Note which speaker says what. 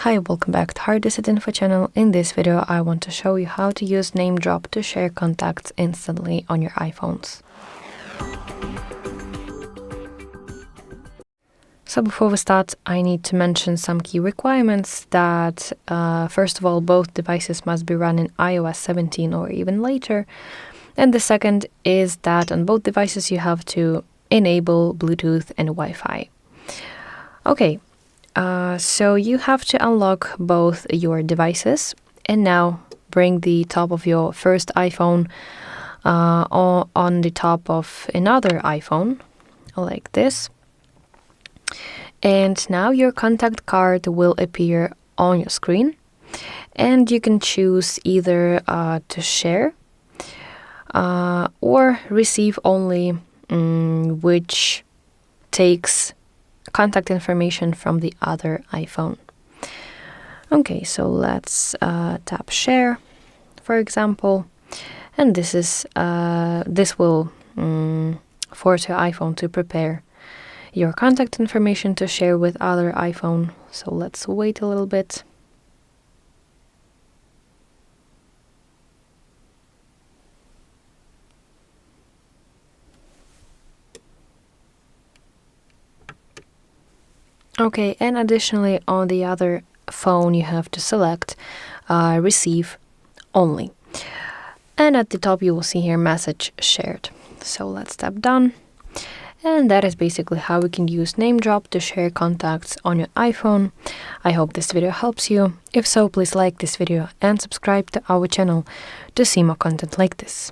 Speaker 1: Hi, welcome back to HardReset.Info channel. In this video, I want to show you how to use NameDrop to share contacts instantly on your iPhones. So before we start, I need to mention some key requirements that, first of all, both devices must be running iOS 17 or even later. And the second is that on both devices, you have to enable Bluetooth and Wi-Fi. Okay. So you have to unlock both your devices and now bring the top of your first iPhone on the top of another iPhone like this. And now your contact card will appear on your screen and you can choose either to share or receive only, which takes contact information from the other iPhone. Okay, so let's tap share, for example, and this will force your iPhone to prepare your contact information to share with other iPhone. So let's wait a little bit. Okay, and additionally on the other phone you have to select receive only. And at the top you will see here message shared. So let's tap done. And that is basically how we can use NameDrop to share contacts on your iPhone. I hope this video helps you. If so, please like this video and subscribe to our channel to see more content like this.